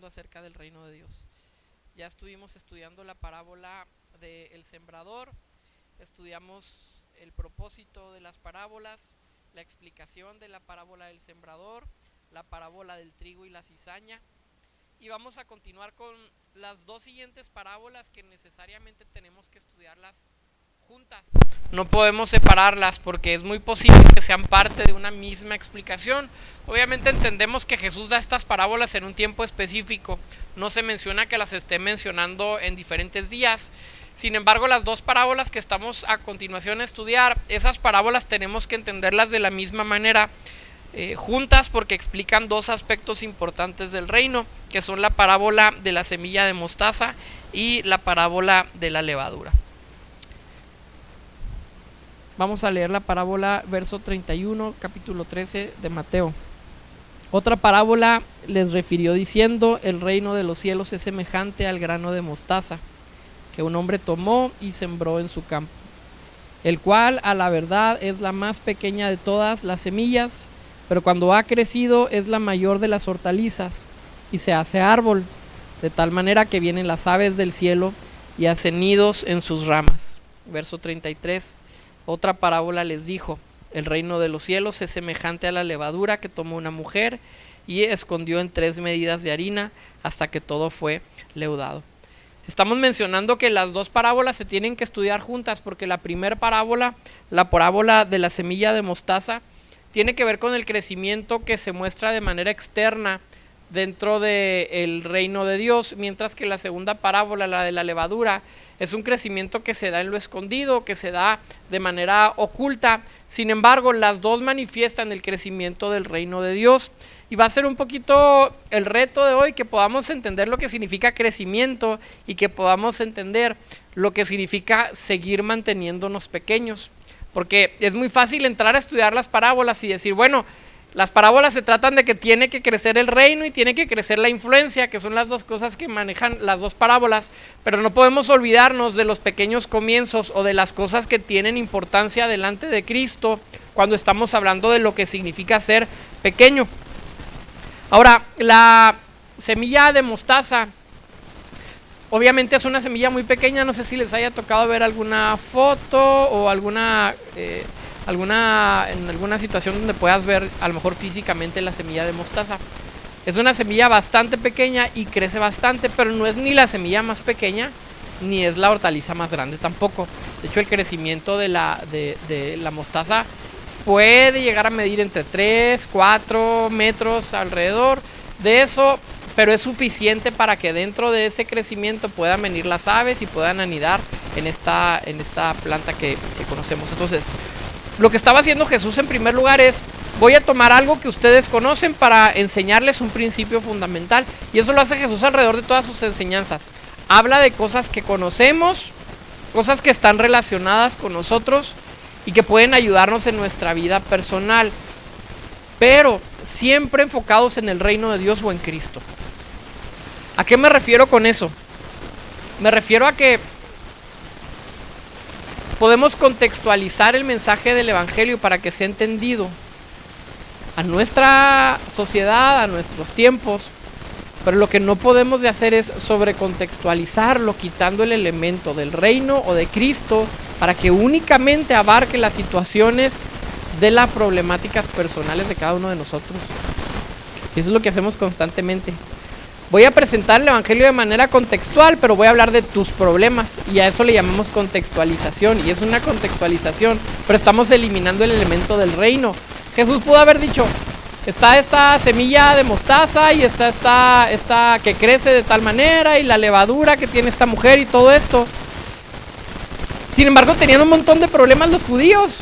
hablando acerca del reino de Dios. Ya estuvimos estudiando la parábola del sembrador, estudiamos el propósito de las parábolas, la explicación de la parábola del sembrador, la parábola del trigo y la cizaña, y vamos a continuar con las dos siguientes parábolas que necesariamente tenemos que estudiarlas juntas. No podemos separarlas porque es muy posible que sean parte de una misma explicación. Obviamente entendemos que Jesús da estas parábolas en un tiempo específico. No se menciona que las esté mencionando en diferentes días. Sin embargo, las dos parábolas que estamos a continuación a estudiar, esas parábolas tenemos que entenderlas de la misma manera, juntas, porque explican dos aspectos importantes del reino, que son la parábola de la semilla de mostaza y la parábola de la levadura. Vamos a leer la parábola, verso 31, capítulo 13 de Mateo. Otra parábola les refirió diciendo: el reino de los cielos es semejante al grano de mostaza, que un hombre tomó y sembró en su campo, el cual a la verdad es la más pequeña de todas las semillas, pero cuando ha crecido es la mayor de las hortalizas, y se hace árbol, de tal manera que vienen las aves del cielo y hacen nidos en sus ramas. Verso 33. Otra parábola les dijo: el reino de los cielos es semejante a la levadura que tomó una mujer y escondió en 3 medidas de harina hasta que todo fue leudado. Estamos mencionando que las dos parábolas se tienen que estudiar juntas, porque la primera parábola, la parábola de la semilla de mostaza, tiene que ver con el crecimiento que se muestra de manera externa dentro del reino de Dios, mientras que la segunda parábola, la de la levadura, es un crecimiento que se da en lo escondido, que se da de manera oculta. Sin embargo, las dos manifiestan el crecimiento del reino de Dios. Y va a ser un poquito el reto de hoy, que podamos entender lo que significa crecimiento y que podamos entender lo que significa seguir manteniéndonos pequeños. Porque es muy fácil entrar a estudiar las parábolas y decir, bueno, las parábolas se tratan de que tiene que crecer el reino y tiene que crecer la influencia, que son las dos cosas que manejan las dos parábolas, pero no podemos olvidarnos de los pequeños comienzos o de las cosas que tienen importancia delante de Cristo cuando estamos hablando de lo que significa ser pequeño. Ahora, la semilla de mostaza, obviamente es una semilla muy pequeña. No sé si les haya tocado ver alguna foto o en alguna situación donde puedas ver a lo mejor físicamente la semilla de mostaza. Es una semilla bastante pequeña y crece bastante, pero no es ni la semilla más pequeña ni es la hortaliza más grande tampoco. De hecho, el crecimiento de la mostaza puede llegar a medir entre 3, 4 metros alrededor de eso, pero es suficiente para que dentro de ese crecimiento puedan venir las aves y puedan anidar en esta planta que conocemos. Entonces, lo que estaba haciendo Jesús en primer lugar es: voy a tomar algo que ustedes conocen para enseñarles un principio fundamental. Y eso lo hace Jesús alrededor de todas sus enseñanzas. Habla de cosas que conocemos, cosas que están relacionadas con nosotros y que pueden ayudarnos en nuestra vida personal, pero siempre enfocados en el reino de Dios o en Cristo. ¿A qué me refiero con eso? Me refiero a que podemos contextualizar el mensaje del evangelio para que sea entendido a nuestra sociedad, a nuestros tiempos, pero lo que no podemos de hacer es sobrecontextualizarlo, quitando el elemento del reino o de Cristo para que únicamente abarque las situaciones de las problemáticas personales de cada uno de nosotros. Y eso es lo que hacemos constantemente. Voy a presentar el evangelio de manera contextual, pero voy a hablar de tus problemas, y a eso le llamamos contextualización, y es una contextualización, pero estamos eliminando el elemento del reino. Jesús pudo haber dicho: está esta semilla de mostaza y está esta que crece de tal manera y la levadura que tiene esta mujer y todo esto. Sin embargo, tenían un montón de problemas los judíos.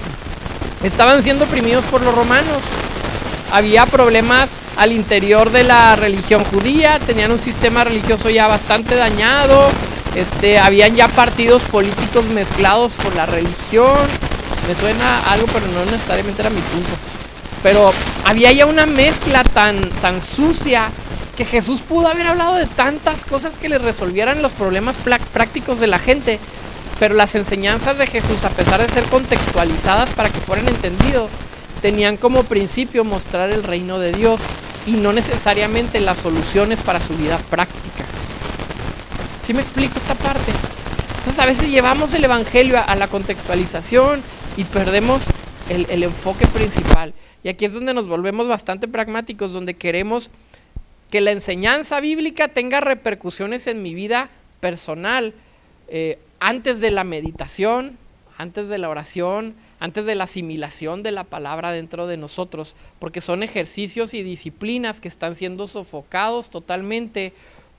Estaban siendo oprimidos por los romanos. Había problemas al interior de la religión judía. Tenían un sistema religioso ya bastante dañado. Habían ya partidos políticos mezclados con la religión. Me suena algo, pero no necesariamente era mi punto. Pero había ya una mezcla tan sucia que Jesús pudo haber hablado de tantas cosas que le resolvieran los problemas prácticos de la gente. Pero las enseñanzas de Jesús, a pesar de ser contextualizadas para que fueran entendidos, tenían como principio mostrar el reino de Dios y no necesariamente las soluciones para su vida práctica. ¿Sí me explico esta parte? Entonces a veces llevamos el evangelio a la contextualización y perdemos el enfoque principal. Y aquí es donde nos volvemos bastante pragmáticos, donde queremos que la enseñanza bíblica tenga repercusiones en mi vida personal, antes de la meditación, antes de la oración, antes de la asimilación de la palabra dentro de nosotros, porque son ejercicios y disciplinas que están siendo sofocados totalmente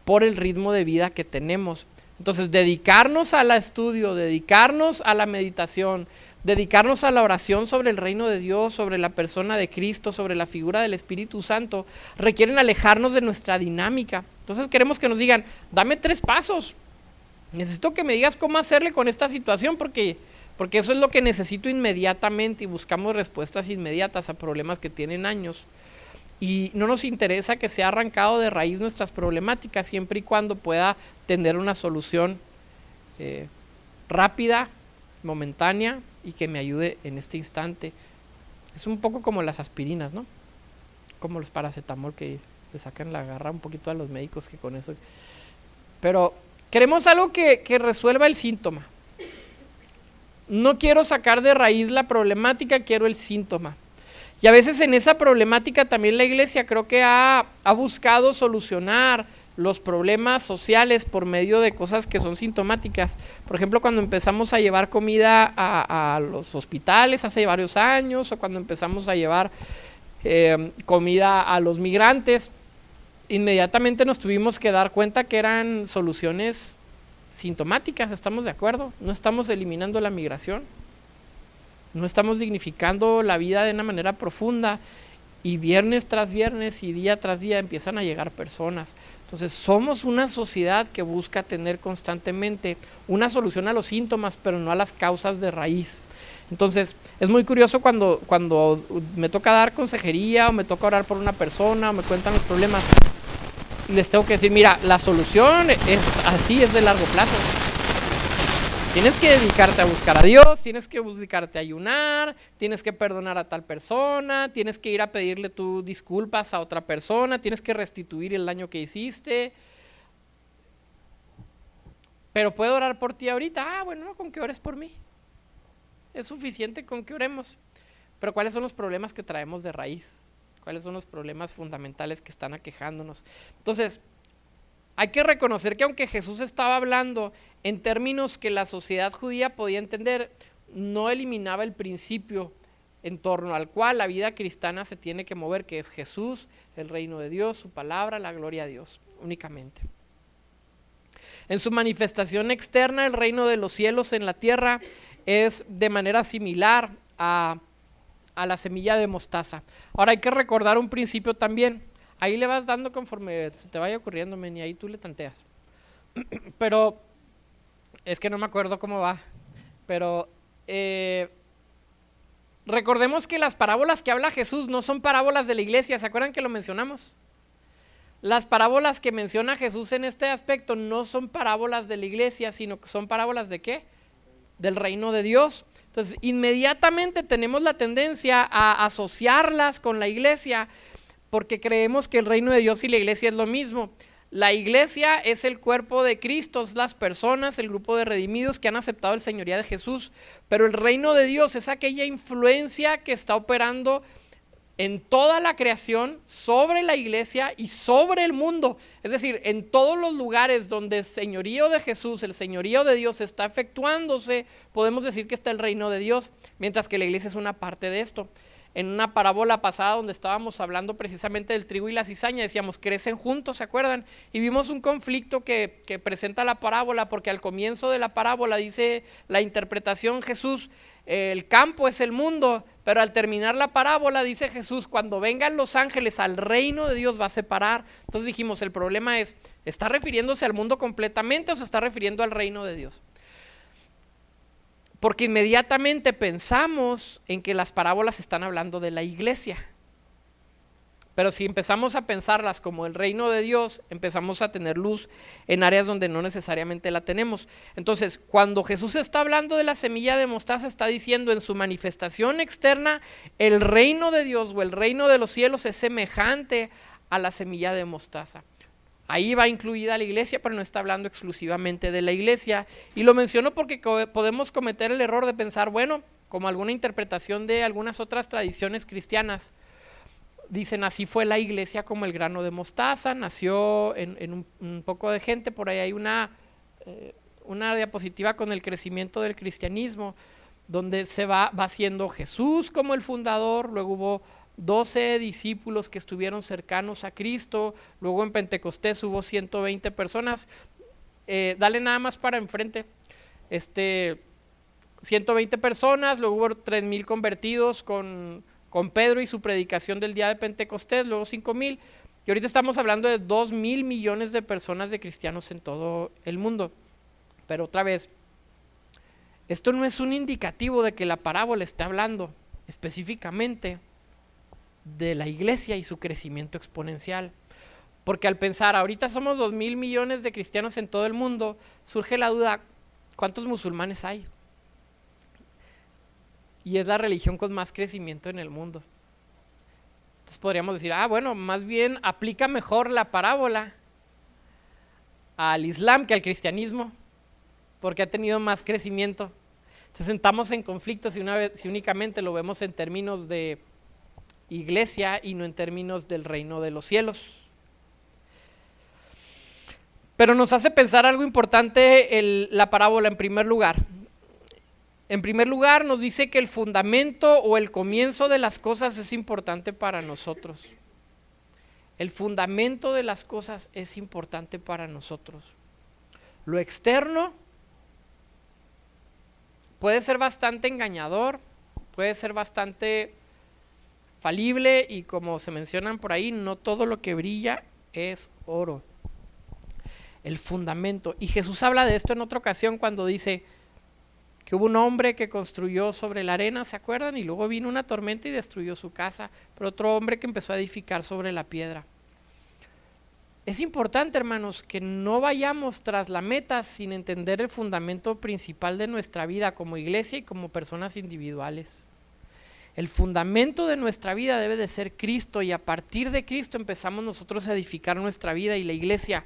por el ritmo de vida que tenemos. Entonces, dedicarnos al estudio, dedicarnos a la meditación, dedicarnos a la oración sobre el reino de Dios, sobre la persona de Cristo, sobre la figura del Espíritu Santo, requieren alejarnos de nuestra dinámica. Entonces queremos que nos digan, dame 3 pasos, necesito que me digas cómo hacerle con esta situación, porque eso es lo que necesito inmediatamente, y buscamos respuestas inmediatas a problemas que tienen años. Y no nos interesa que sea arrancado de raíz nuestras problemáticas, siempre y cuando pueda tener una solución rápida, momentánea, y que me ayude en este instante. Es un poco como las aspirinas, ¿no? Como los paracetamol, que le sacan la garra un poquito a los médicos, que con eso. Pero queremos algo que resuelva el síntoma. No quiero sacar de raíz la problemática, quiero el síntoma. Y a veces en esa problemática también la iglesia creo que ha buscado solucionar los problemas sociales por medio de cosas que son sintomáticas. Por ejemplo, cuando empezamos a llevar comida a los hospitales hace varios años, o cuando empezamos a llevar comida a los migrantes, inmediatamente nos tuvimos que dar cuenta que eran soluciones sintomáticas. ¿Estamos de acuerdo? No estamos eliminando la migración, no estamos dignificando la vida de una manera profunda, y viernes tras viernes y día tras día empiezan a llegar personas. Entonces somos una sociedad que busca tener constantemente una solución a los síntomas, pero no a las causas de raíz. Entonces es muy curioso cuando me toca dar consejería, o me toca orar por una persona, o me cuentan los problemas, y les tengo que decir, mira, la solución es así, es de largo plazo. Tienes que dedicarte a buscar a Dios, tienes que dedicarte a ayunar, tienes que perdonar a tal persona, tienes que ir a pedirle tus disculpas a otra persona, tienes que restituir el daño que hiciste. Pero puedo orar por ti ahorita. Bueno, con que ores por mí. Es suficiente con que oremos. Pero ¿cuáles son los problemas que traemos de raíz? ¿Cuáles son los problemas fundamentales que están aquejándonos? Entonces, hay que reconocer que aunque Jesús estaba hablando en términos que la sociedad judía podía entender, no eliminaba el principio en torno al cual la vida cristiana se tiene que mover, que es Jesús, el reino de Dios, su palabra, la gloria a Dios, únicamente. En su manifestación externa, el reino de los cielos en la tierra es de manera similar a la semilla de mostaza. Ahora hay que recordar un principio también. Ahí le vas dando conforme se te vaya ocurriendo, y ahí tú le tanteas. Pero es que no me acuerdo cómo va. Pero recordemos que las parábolas que habla Jesús no son parábolas de la iglesia. ¿Se acuerdan que lo mencionamos? Las parábolas que menciona Jesús en este aspecto no son parábolas de la iglesia, sino que son parábolas ¿de qué? Del reino de Dios. Entonces, inmediatamente tenemos la tendencia a asociarlas con la iglesia, porque creemos que el reino de Dios y la iglesia es lo mismo. La iglesia es el cuerpo de Cristo, es las personas, el grupo de redimidos que han aceptado el señoría de Jesús, pero el reino de Dios es aquella influencia que está operando en toda la creación, sobre la iglesia y sobre el mundo. Es decir, en todos los lugares donde el señorío de Jesús, el señorío de Dios está efectuándose, podemos decir que está el reino de Dios, mientras que la iglesia es una parte de esto. En una parábola pasada donde estábamos hablando precisamente del trigo y la cizaña, decíamos, crecen juntos, ¿se acuerdan? Y vimos un conflicto que presenta la parábola, porque al comienzo de la parábola dice la interpretación Jesús, el campo es el mundo, pero al terminar la parábola dice Jesús, cuando vengan los ángeles al reino de Dios va a separar. Entonces dijimos, el problema es, ¿está refiriéndose al mundo completamente o se está refiriendo al reino de Dios? Porque inmediatamente pensamos en que las parábolas están hablando de la iglesia. Pero si empezamos a pensarlas como el reino de Dios, empezamos a tener luz en áreas donde no necesariamente la tenemos. Entonces, cuando Jesús está hablando de la semilla de mostaza, está diciendo en su manifestación externa, el reino de Dios o el reino de los cielos es semejante a la semilla de mostaza. Ahí va incluida la iglesia, pero no está hablando exclusivamente de la iglesia. Y lo menciono porque podemos cometer el error de pensar, bueno, como alguna interpretación de algunas otras tradiciones cristianas, dicen así fue la iglesia como el grano de mostaza, nació en un poco de gente. Por ahí hay una diapositiva con el crecimiento del cristianismo, donde se va siendo Jesús como el fundador, luego hubo 12 discípulos que estuvieron cercanos a Cristo, luego en Pentecostés hubo 120 personas, dale nada más para enfrente, 120 personas, luego hubo 3,000 convertidos con Pedro y su predicación del día de Pentecostés, luego 5,000, y ahorita estamos hablando de 2,000 millones de personas, de cristianos en todo el mundo. Pero otra vez, esto no es un indicativo de que la parábola esté hablando específicamente de la iglesia y su crecimiento exponencial. Porque al pensar, ahorita somos 2,000 millones de cristianos en todo el mundo, surge la duda, ¿cuántos musulmanes hay? Y es la religión con más crecimiento en el mundo. Entonces podríamos decir, bueno, más bien aplica mejor la parábola al Islam que al cristianismo, porque ha tenido más crecimiento. Entonces entramos en conflicto si únicamente lo vemos en términos de iglesia y no en términos del reino de los cielos. Pero nos hace pensar algo importante la parábola en primer lugar. En primer lugar nos dice que el fundamento o el comienzo de las cosas es importante para nosotros. El fundamento de las cosas es importante para nosotros. Lo externo puede ser bastante engañador, puede ser bastante falible y, como se mencionan por ahí, no todo lo que brilla es oro. El fundamento. Y Jesús habla de esto en otra ocasión cuando dice que hubo un hombre que construyó sobre la arena, ¿se acuerdan? Y luego vino una tormenta y destruyó su casa, pero otro hombre que empezó a edificar sobre la piedra. Es importante, hermanos, que no vayamos tras la meta sin entender el fundamento principal de nuestra vida como iglesia y como personas individuales. El fundamento de nuestra vida debe de ser Cristo, y a partir de Cristo empezamos nosotros a edificar nuestra vida y la iglesia.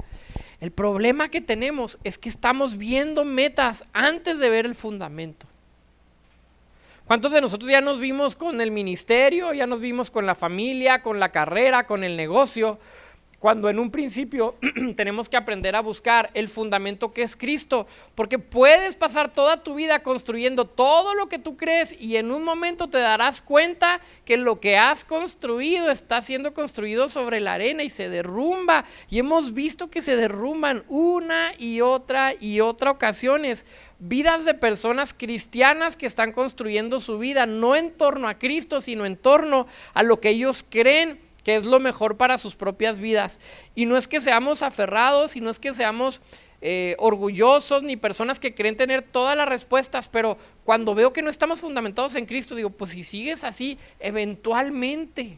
El problema que tenemos es que estamos viendo metas antes de ver el fundamento. ¿Cuántos de nosotros ya nos vimos con el ministerio, ya nos vimos con la familia, con la carrera, con el negocio? Cuando en un principio tenemos que aprender a buscar el fundamento que es Cristo, porque puedes pasar toda tu vida construyendo todo lo que tú crees y en un momento te darás cuenta que lo que has construido está siendo construido sobre la arena y se derrumba, y hemos visto que se derrumban una y otra ocasiones. Vidas de personas cristianas que están construyendo su vida no en torno a Cristo, sino en torno a lo que ellos creen que es lo mejor para sus propias vidas. Y no es que seamos aferrados, y no es que seamos orgullosos, ni personas que creen tener todas las respuestas, pero cuando veo que no estamos fundamentados en Cristo, digo, pues si sigues así, eventualmente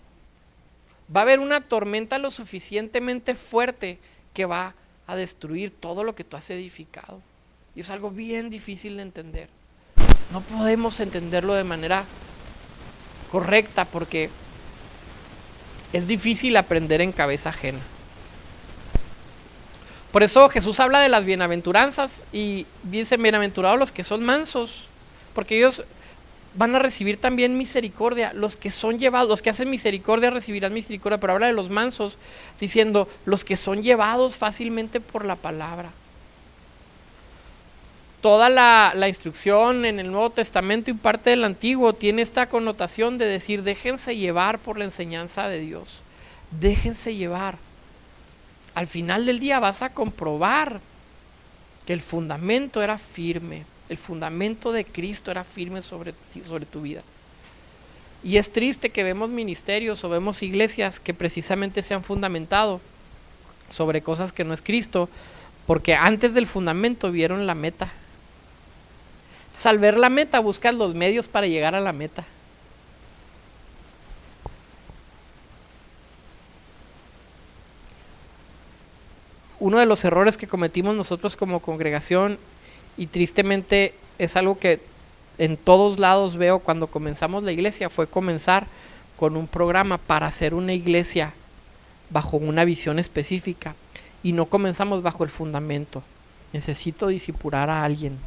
va a haber una tormenta lo suficientemente fuerte que va a destruir todo lo que tú has edificado. Y es algo bien difícil de entender. No podemos entenderlo de manera correcta porque es difícil aprender en cabeza ajena. Por eso Jesús habla de las bienaventuranzas y dice: bienaventurados los que son mansos, porque ellos van a recibir también misericordia. Los que son llevados, los que hacen misericordia recibirán misericordia, pero habla de los mansos diciendo los que son llevados fácilmente por la palabra. Toda la instrucción en el Nuevo Testamento y parte del Antiguo tiene esta connotación de decir: déjense llevar por la enseñanza de Dios, déjense llevar. Al final del día vas a comprobar que el fundamento era firme, el fundamento de Cristo era firme sobre tu vida. Y es triste que vemos ministerios o vemos iglesias que precisamente se han fundamentado sobre cosas que no es Cristo, porque antes del fundamento vieron la meta. Al ver la meta, buscas los medios para llegar a la meta. Uno de los errores que cometimos nosotros como congregación, y tristemente es algo que en todos lados veo cuando comenzamos la iglesia, fue comenzar con un programa para hacer una iglesia bajo una visión específica y no comenzamos bajo el fundamento. Necesito discipular a alguien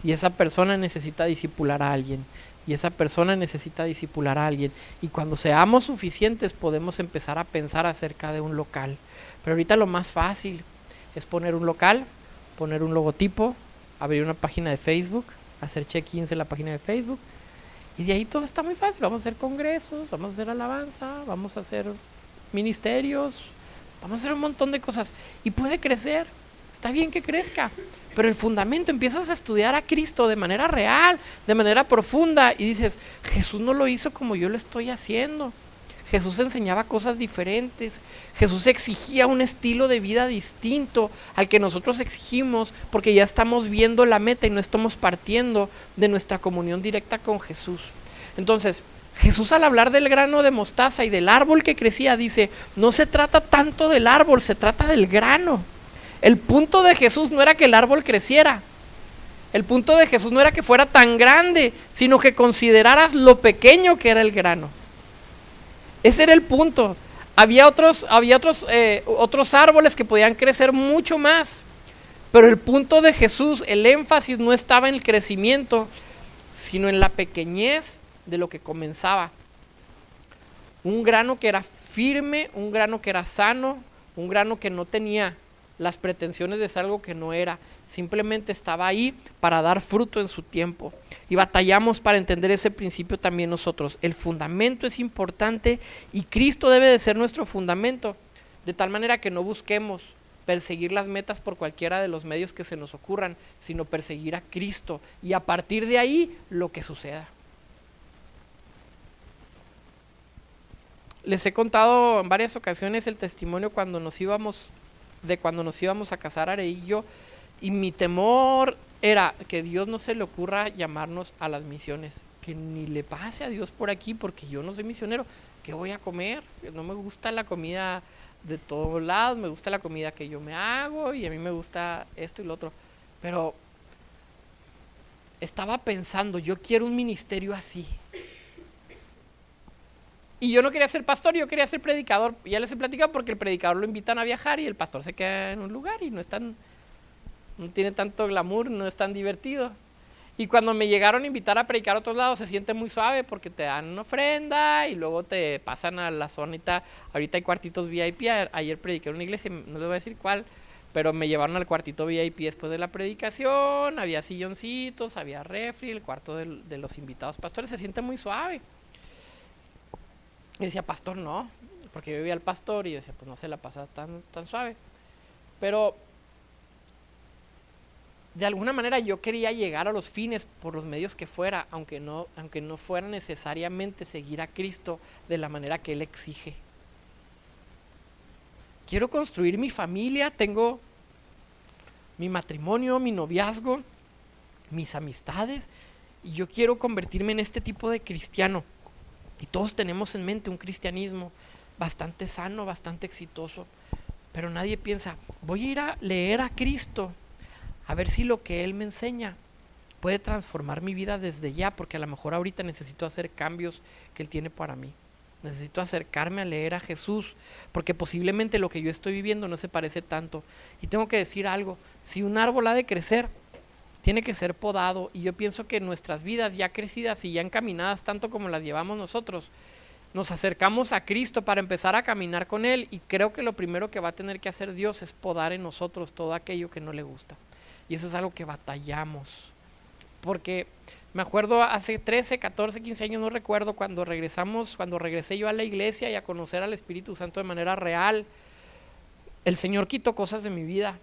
y esa persona necesita discipular a alguien y esa persona necesita discipular a alguien, y cuando seamos suficientes podemos empezar a pensar acerca de un local. Pero ahorita lo más fácil es poner un local, poner un logotipo, abrir una página de Facebook, hacer check-ins en la página de Facebook, y de ahí todo está muy fácil. Vamos a hacer congresos, vamos a hacer alabanza, vamos a hacer ministerios, vamos a hacer un montón de cosas y puede crecer. Está bien que crezca, pero el fundamento, empiezas a estudiar a Cristo de manera real, de manera profunda, y dices, Jesús no lo hizo como yo lo estoy haciendo. Jesús enseñaba cosas diferentes. Jesús exigía un estilo de vida distinto al que nosotros exigimos, porque ya estamos viendo la meta y no estamos partiendo de nuestra comunión directa con Jesús. Entonces, Jesús, al hablar del grano de mostaza y del árbol que crecía, dice, no se trata tanto del árbol, se trata del grano. El punto de Jesús no era que el árbol creciera. El punto de Jesús no era que fuera tan grande, sino que consideraras lo pequeño que era el grano. Ese era el punto. Había otros árboles que podían crecer mucho más, pero el punto de Jesús, el énfasis no estaba en el crecimiento, sino en la pequeñez de lo que comenzaba. Un grano que era firme, un grano que era sano, un grano que no tenía las pretensiones de ser algo que no era, simplemente estaba ahí para dar fruto en su tiempo. Y batallamos para entender ese principio también nosotros. El fundamento es importante y Cristo debe de ser nuestro fundamento, de tal manera que no busquemos perseguir las metas por cualquiera de los medios que se nos ocurran, sino perseguir a Cristo y a partir de ahí lo que suceda. Les he contado en varias ocasiones el testimonio cuando nos íbamos a casar Are y yo, y mi temor era que Dios no se le ocurra llamarnos a las misiones, que ni le pase a Dios por aquí, porque yo no soy misionero. ¿Qué voy a comer? No me gusta la comida de todos lados, me gusta la comida que yo me hago y a mí me gusta esto y lo otro, pero estaba pensando, yo quiero un ministerio así. Y yo no quería ser pastor, yo quería ser predicador. Ya les he platicado, porque el predicador lo invitan a viajar y el pastor se queda en un lugar y no tiene tanto glamour, no es tan divertido. Y cuando me llegaron a invitar a predicar a otros lados, se siente muy suave porque te dan una ofrenda y luego te pasan a la zonita. Ahorita hay cuartitos VIP. Ayer prediqué en una iglesia, no les voy a decir cuál, pero me llevaron al cuartito VIP después de la predicación. Había silloncitos, había refri, el cuarto de los invitados pastores. Se siente muy suave. Y decía, pastor, no, porque yo veía al pastor y yo decía, pues no se la pasa tan suave. Pero de alguna manera yo quería llegar a los fines por los medios que fuera, aunque no fuera necesariamente seguir a Cristo de la manera que Él exige. Quiero construir mi familia, tengo mi matrimonio, mi noviazgo, mis amistades, y yo quiero convertirme en este tipo de cristiano. Y todos tenemos en mente un cristianismo bastante sano, bastante exitoso, pero nadie piensa, voy a ir a leer a Cristo, a ver si lo que Él me enseña puede transformar mi vida desde ya, porque a lo mejor ahorita necesito hacer cambios que Él tiene para mí. Necesito acercarme a leer a Jesús, porque posiblemente lo que yo estoy viviendo no se parece tanto. Y tengo que decir algo, si un árbol ha de crecer, tiene que ser podado, y yo pienso que nuestras vidas ya crecidas y ya encaminadas tanto como las llevamos nosotros, nos acercamos a Cristo para empezar a caminar con Él, y creo que lo primero que va a tener que hacer Dios es podar en nosotros todo aquello que no le gusta, y eso es algo que batallamos, porque me acuerdo hace 13, 14, 15 años, no recuerdo, cuando regresé yo a la iglesia y a conocer al Espíritu Santo de manera real, el Señor quitó cosas de mi vida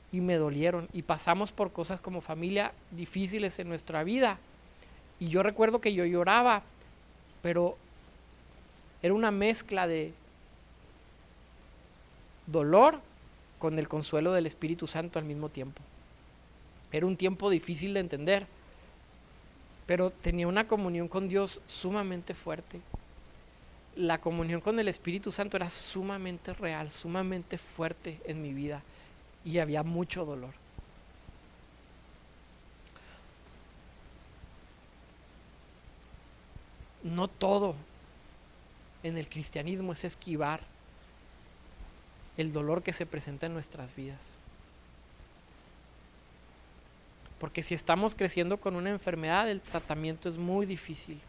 y me dolieron, y pasamos por cosas como familia difíciles en nuestra vida, y yo recuerdo que yo lloraba, pero era una mezcla de dolor con el consuelo del Espíritu Santo al mismo tiempo. Era un tiempo difícil de entender, pero tenía una comunión con Dios sumamente fuerte. La comunión con el Espíritu Santo era sumamente real, sumamente fuerte en mi vida, y había mucho dolor. No todo en el cristianismo es esquivar el dolor que se presenta en nuestras vidas. Porque si estamos creciendo con una enfermedad, el tratamiento es muy difícil.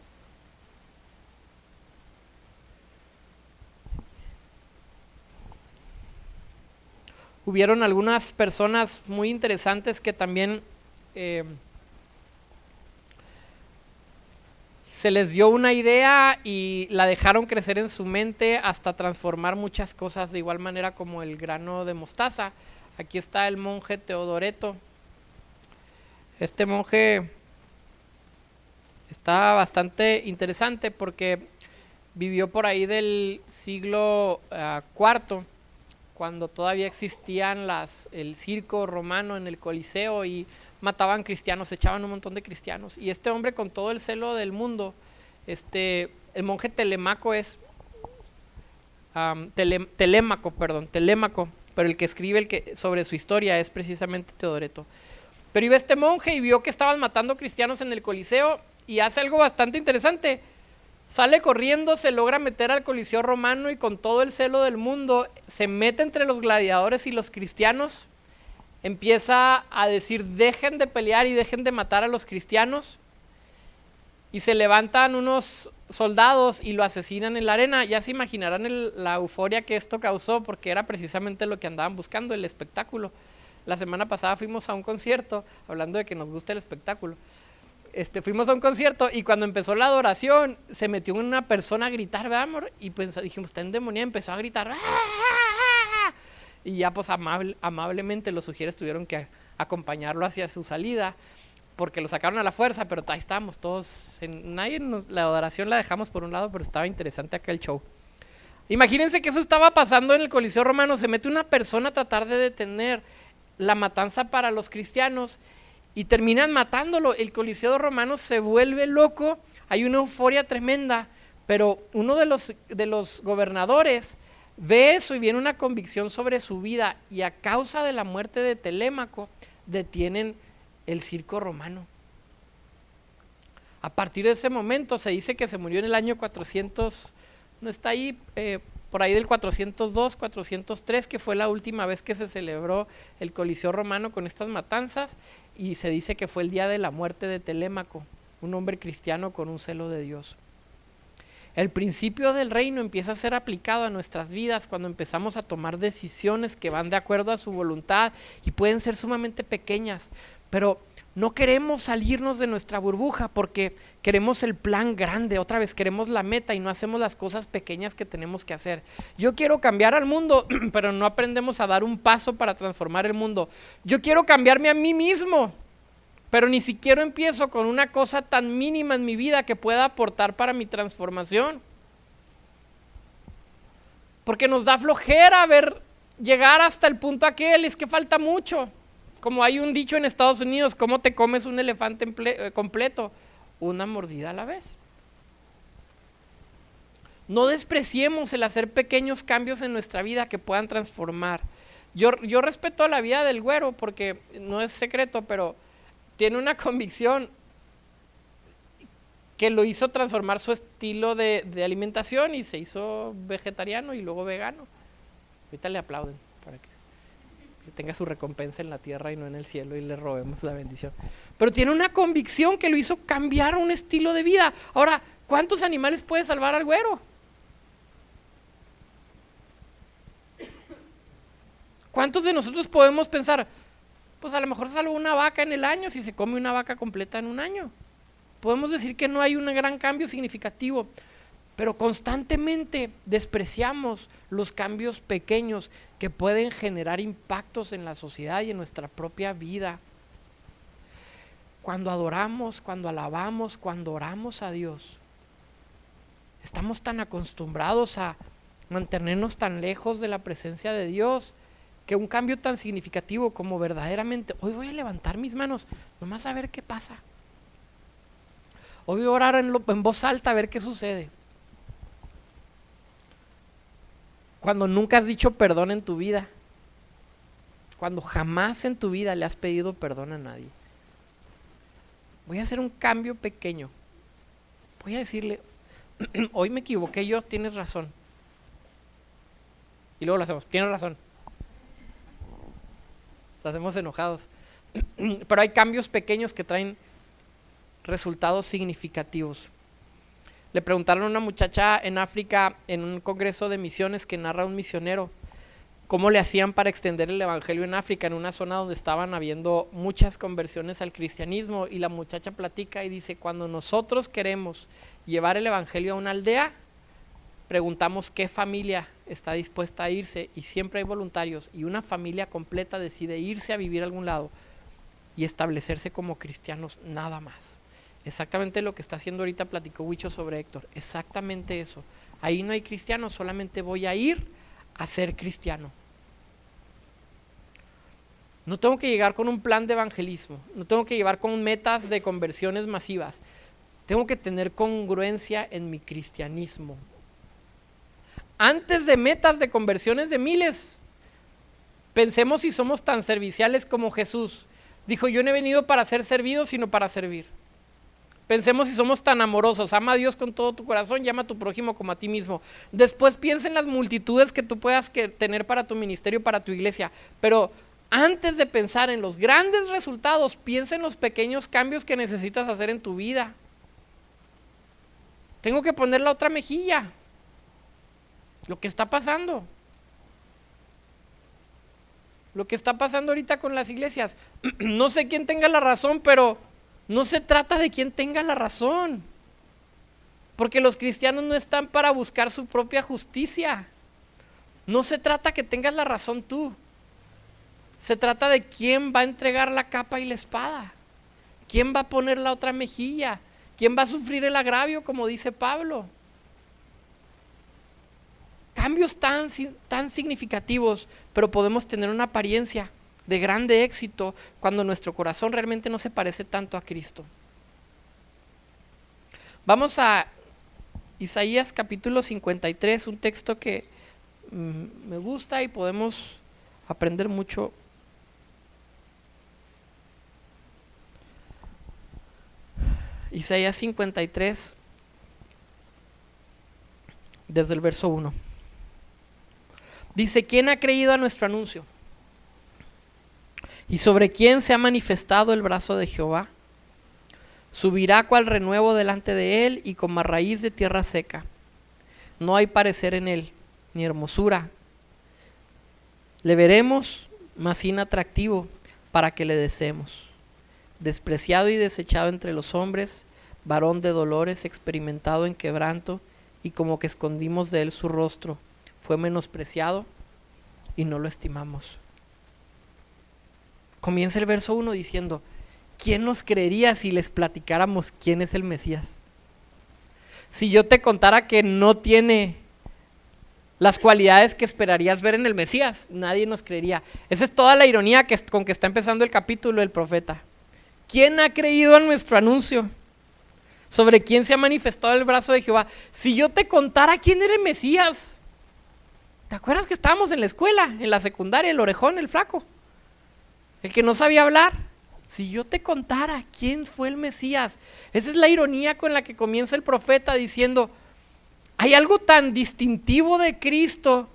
Hubieron algunas personas muy interesantes que también se les dio una idea y la dejaron crecer en su mente hasta transformar muchas cosas, de igual manera como el grano de mostaza. Aquí está el monje Teodoreto. Este monje está bastante interesante porque vivió por ahí del siglo IV, cuando todavía existían el circo romano en el Coliseo y mataban cristianos, echaban un montón de cristianos. Y este hombre, con todo el celo del mundo, el monje Telémaco, pero el que escribe sobre su historia es precisamente Teodoreto. Pero iba este monje y vio que estaban matando cristianos en el Coliseo y hace algo bastante interesante. Sale corriendo, se logra meter al Coliseo romano y con todo el celo del mundo se mete entre los gladiadores y los cristianos. Empieza a decir: dejen de pelear y dejen de matar a los cristianos. Y se levantan unos soldados y lo asesinan en la arena. Ya se imaginarán la euforia que esto causó, porque era precisamente lo que andaban buscando, el espectáculo. La semana pasada fuimos a un concierto, hablando de que nos gusta el espectáculo. Fuimos a un concierto y cuando empezó la adoración se metió una persona a gritar, ¿verdad, amor? Y pues dijimos, está endemoniada, empezó a gritar. ¡Ah! Y ya pues amablemente los sugieres tuvieron que acompañarlo hacia su salida, porque lo sacaron a la fuerza, pero ahí estábamos todos. La adoración la dejamos por un lado, pero estaba interesante acá el show. Imagínense que eso estaba pasando en el Coliseo romano. Se mete una persona a tratar de detener la matanza para los cristianos y terminan matándolo. El Coliseo romano se vuelve loco, hay una euforia tremenda, pero uno de los gobernadores ve eso y viene una convicción sobre su vida, y a causa de la muerte de Telémaco detienen el circo romano. A partir de ese momento se dice que se murió en el año 400, no está ahí, por ahí del 402, 403, que fue la última vez que se celebró el Coliseo romano con estas matanzas, y se dice que fue el día de la muerte de Telémaco, un hombre cristiano con un celo de Dios. El principio del reino empieza a ser aplicado a nuestras vidas cuando empezamos a tomar decisiones que van de acuerdo a su voluntad y pueden ser sumamente pequeñas, pero no queremos salirnos de nuestra burbuja porque queremos el plan grande, otra vez queremos la meta y no hacemos las cosas pequeñas que tenemos que hacer. Yo quiero cambiar al mundo, pero no aprendemos a dar un paso para transformar el mundo. Yo quiero cambiarme a mí mismo, pero ni siquiera empiezo con una cosa tan mínima en mi vida que pueda aportar para mi transformación. Porque nos da flojera llegar hasta el punto aquel, es que falta mucho. Como hay un dicho en Estados Unidos, ¿cómo te comes un elefante completo? Una mordida a la vez. No despreciemos el hacer pequeños cambios en nuestra vida que puedan transformar. Yo respeto la vida del güero porque no es secreto, pero tiene una convicción que lo hizo transformar su estilo de alimentación y se hizo vegetariano y luego vegano. Ahorita le aplauden para que tenga su recompensa en la tierra y no en el cielo y le robemos la bendición. Pero tiene una convicción que lo hizo cambiar un estilo de vida. Ahora, ¿cuántos animales puede salvar al güero? ¿Cuántos de nosotros podemos pensar, pues a lo mejor salvo una vaca en el año si se come una vaca completa en un año? Podemos decir que no hay un gran cambio significativo, pero constantemente despreciamos los cambios pequeños que pueden generar impactos en la sociedad y en nuestra propia vida. Cuando adoramos, cuando alabamos, cuando oramos a Dios, estamos tan acostumbrados a mantenernos tan lejos de la presencia de Dios que un cambio tan significativo como verdaderamente, hoy voy a levantar mis manos, nomás a ver qué pasa. Hoy voy a orar en voz alta a ver qué sucede. Cuando nunca has dicho perdón en tu vida, cuando jamás en tu vida le has pedido perdón a nadie. Voy a hacer un cambio pequeño. Voy a decirle, hoy me equivoqué yo, tienes razón. Y luego lo hacemos, tienes razón. Lo hacemos enojados. Pero hay cambios pequeños que traen resultados significativos. Le preguntaron a una muchacha en África, en un congreso de misiones que narra un misionero, cómo le hacían para extender el evangelio en África, en una zona donde estaban habiendo muchas conversiones al cristianismo. Y la muchacha platica y dice, cuando nosotros queremos llevar el evangelio a una aldea, preguntamos qué familia está dispuesta a irse, y siempre hay voluntarios, y una familia completa decide irse a vivir a algún lado y establecerse como cristianos, nada más. Exactamente lo que está haciendo ahorita, platicó Huicho sobre Héctor, exactamente eso. Ahí no hay cristianos, solamente voy a ir a ser cristiano. No tengo que llegar con un plan de evangelismo, no tengo que llevar con metas de conversiones masivas, tengo que tener congruencia en mi cristianismo. Antes de metas de conversiones de miles, pensemos si somos tan serviciales como Jesús. Dijo, yo no he venido para ser servido, sino para servir. Pensemos si somos tan amorosos, ama a Dios con todo tu corazón, llama a tu prójimo como a ti mismo. Después piensa en las multitudes que tú puedas tener para tu ministerio, para tu iglesia. Pero antes de pensar en los grandes resultados, piensa en los pequeños cambios que necesitas hacer en tu vida. Tengo que poner la otra mejilla. Lo que está pasando. Lo que está pasando ahorita con las iglesias. No sé quién tenga la razón, pero no se trata de quién tenga la razón. Porque los cristianos no están para buscar su propia justicia. No se trata que tengas la razón tú. Se trata de quién va a entregar la capa y la espada. ¿Quién va a poner la otra mejilla? ¿Quién va a sufrir el agravio, como dice Pablo? Cambios tan significativos, pero podemos tener una apariencia de grande éxito cuando nuestro corazón realmente no se parece tanto a Cristo. Vamos a Isaías capítulo 53, un texto que me gusta y podemos aprender mucho. Isaías 53, desde el verso 1. Dice, ¿quién ha creído a nuestro anuncio? ¿Y sobre quién se ha manifestado el brazo de Jehová? Subirá cual renuevo delante de él y como a raíz de tierra seca. No hay parecer en él, ni hermosura. Le veremos, mas sin atractivo, para que le deseemos. Despreciado y desechado entre los hombres, varón de dolores, experimentado en quebranto, y como que escondimos de él su rostro. Fue menospreciado y no lo estimamos. Comienza el verso 1 diciendo, ¿quién nos creería si les platicáramos quién es el Mesías? Si yo te contara que no tiene las cualidades que esperarías ver en el Mesías, nadie nos creería. Esa es toda la ironía con que está empezando el capítulo del profeta. ¿Quién ha creído a nuestro anuncio? ¿Sobre quién se ha manifestado el brazo de Jehová? Si yo te contara quién era el Mesías. ¿Te acuerdas que estábamos en la escuela, en la secundaria, el orejón, el flaco? El que no sabía hablar. Si yo te contara quién fue el Mesías. Esa es la ironía con la que comienza el profeta diciendo, hay algo tan distintivo de Cristo,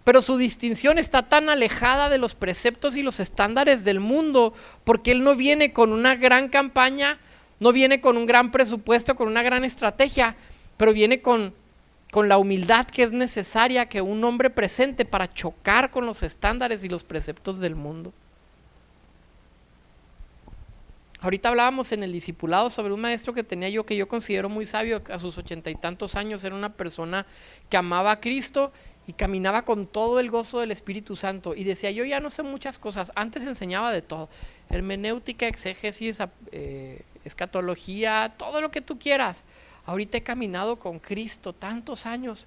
pero su distinción está tan alejada de los preceptos y los estándares del mundo, porque Él no viene con una gran campaña, no viene con un gran presupuesto, con una gran estrategia, pero viene con la humildad que es necesaria que un hombre presente para chocar con los estándares y los preceptos del mundo. Ahorita hablábamos en el discipulado sobre un maestro que tenía yo, que yo considero muy sabio, a sus 80 y tantos años, era una persona que amaba a Cristo y caminaba con todo el gozo del Espíritu Santo, y decía, yo ya no sé muchas cosas, antes enseñaba de todo, hermenéutica, exégesis, escatología, todo lo que tú quieras. Ahorita he caminado con Cristo tantos años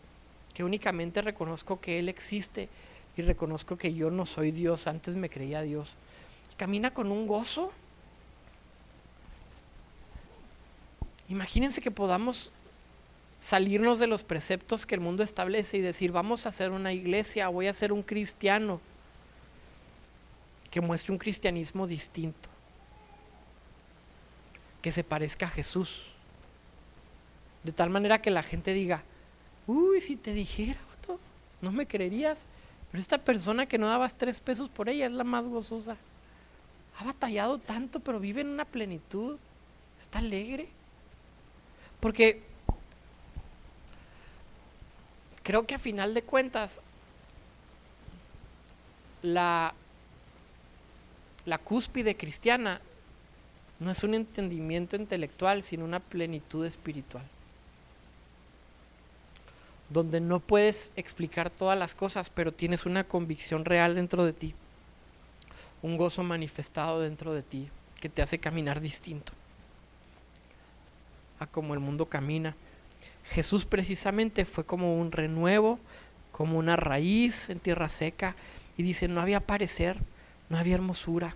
que únicamente reconozco que Él existe y reconozco que yo no soy Dios, antes me creía Dios. Camina con un gozo. Imagínense que podamos salirnos de los preceptos que el mundo establece y decir, vamos a hacer una iglesia, voy a ser un cristiano que muestre un cristianismo distinto, que se parezca a Jesús, de tal manera que la gente diga, uy, si te dijera, No me creerías, pero esta persona que no dabas 3 pesos por ella es la más gozosa. Ha batallado tanto, pero vive en una plenitud. Está alegre. Porque creo que a final de cuentas, la cúspide cristiana no es un entendimiento intelectual, sino una plenitud espiritual, donde no puedes explicar todas las cosas, pero tienes una convicción real dentro de ti, un gozo manifestado dentro de ti, que te hace caminar distinto a como el mundo camina. Jesús precisamente fue como un renuevo, como una raíz en tierra seca, y dice, no había parecer, no había hermosura.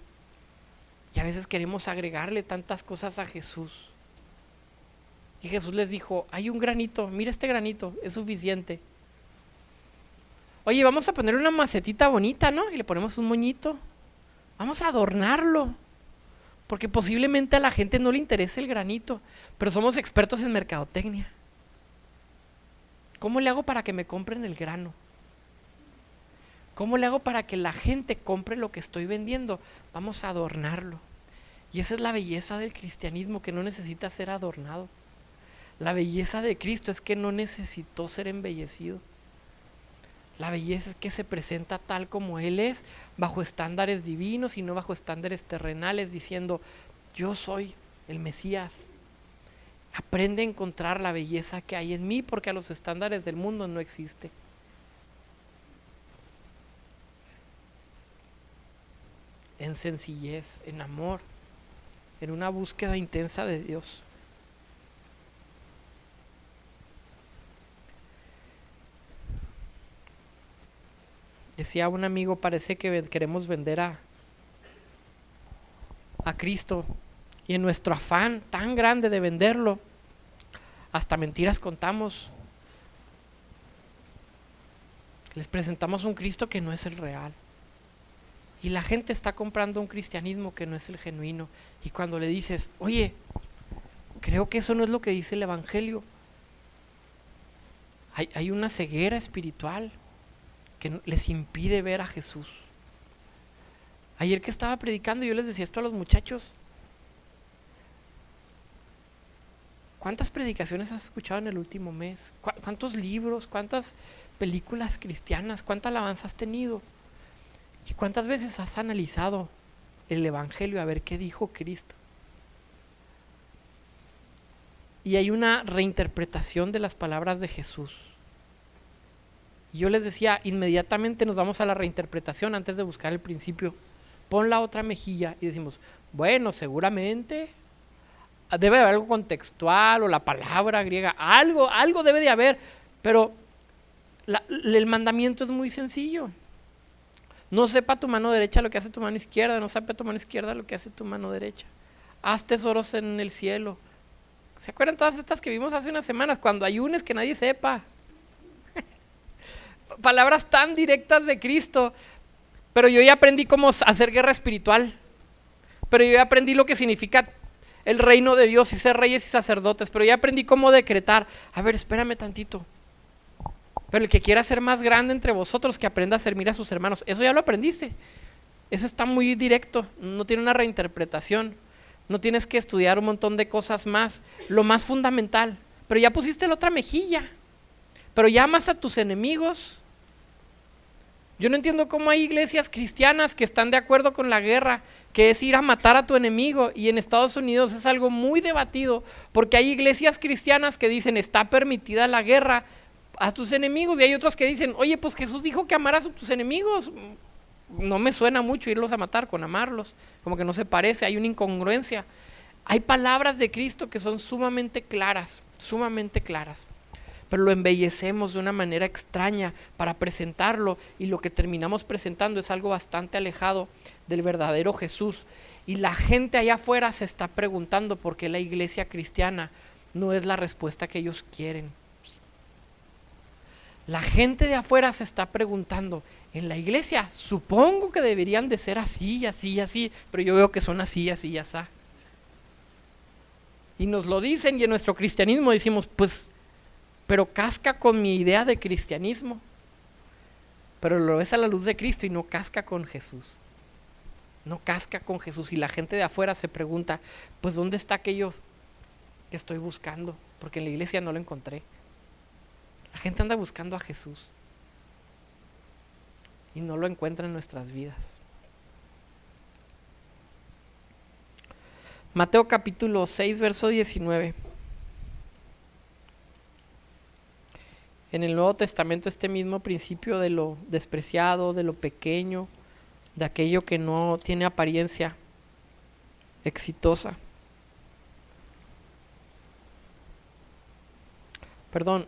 Y a veces queremos agregarle tantas cosas a Jesús. Y Jesús les dijo, hay un granito, mira este granito, es suficiente. Oye, vamos a poner una macetita bonita, ¿no? Y le ponemos un moñito. Vamos a adornarlo. Porque posiblemente a la gente no le interese el granito, pero somos expertos en mercadotecnia. ¿Cómo le hago para que me compren el grano? ¿Cómo le hago para que la gente compre lo que estoy vendiendo? Vamos a adornarlo. Y esa es la belleza del cristianismo, que no necesita ser adornado. La belleza de Cristo es que no necesitó ser embellecido. La belleza es que se presenta tal como Él es, bajo estándares divinos y no bajo estándares terrenales, diciendo, yo soy el Mesías. Aprende a encontrar la belleza que hay en mí, porque a los estándares del mundo no existe. En sencillez, en amor, en una búsqueda intensa de Dios. Decía un amigo, parece que queremos vender a Cristo, y en nuestro afán tan grande de venderlo, hasta mentiras contamos. Les presentamos un Cristo que no es el real. Y la gente está comprando un cristianismo que no es el genuino. Y cuando le dices, oye, creo que eso no es lo que dice el Evangelio, hay una ceguera espiritual que les impide ver a Jesús. Ayer que estaba predicando, yo les decía esto a los muchachos. ¿Cuántas predicaciones has escuchado en el último mes? ¿Cuántos libros? ¿Cuántas películas cristianas? ¿Cuánta alabanza has tenido? ¿Y cuántas veces has analizado el Evangelio a ver qué dijo Cristo? Y hay una reinterpretación de las palabras de Jesús. Y yo les decía, inmediatamente nos vamos a la reinterpretación antes de buscar el principio. Pon la otra mejilla y decimos, bueno, seguramente debe haber algo contextual o la palabra griega, algo debe de haber, pero el mandamiento es muy sencillo. No sepa tu mano derecha lo que hace tu mano izquierda, no sepa tu mano izquierda lo que hace tu mano derecha. Haz tesoros en el cielo. ¿Se acuerdan todas estas que vimos hace unas semanas? Cuando ayunes, que nadie sepa. Palabras tan directas de Cristo. Pero yo ya aprendí cómo hacer guerra espiritual. Pero yo ya aprendí lo que significa el reino de Dios y ser reyes y sacerdotes. Pero ya aprendí cómo decretar. A ver, espérame tantito. Pero el que quiera ser más grande entre vosotros, que aprenda a servir a sus hermanos. Eso ya lo aprendiste. Eso está muy directo, no tiene una reinterpretación. No tienes que estudiar un montón de cosas más. Lo más fundamental. Pero ya pusiste la otra mejilla. Pero ya amas a tus enemigos. Yo no entiendo cómo hay iglesias cristianas que están de acuerdo con la guerra, que es ir a matar a tu enemigo, y en Estados Unidos es algo muy debatido, porque hay iglesias cristianas que dicen está permitida la guerra a tus enemigos, y hay otros que dicen, oye, pues Jesús dijo que amaras a tus enemigos. No me suena mucho irlos a matar con amarlos, como que no se parece, hay una incongruencia. Hay palabras de Cristo que son sumamente claras, pero lo embellecemos de una manera extraña para presentarlo, y lo que terminamos presentando es algo bastante alejado del verdadero Jesús. Y la gente allá afuera se está preguntando por qué la iglesia cristiana no es la respuesta que ellos quieren. La gente de afuera se está preguntando, en la iglesia supongo que deberían de ser así, así, así, pero yo veo que son así, así, así. Y nos lo dicen, y en nuestro cristianismo decimos, pues, pero casca con mi idea de cristianismo. pero lo ves a la luz de Cristo y no casca con Jesús. No casca con Jesús, y la gente de afuera se pregunta, pues ¿dónde está aquello que estoy buscando? Porque en la iglesia no lo encontré. La gente anda buscando a Jesús y no lo encuentra en nuestras vidas. Mateo capítulo 6, verso 19. En el Nuevo Testamento este mismo principio de lo despreciado, de lo pequeño, de aquello que no tiene apariencia exitosa. Perdón,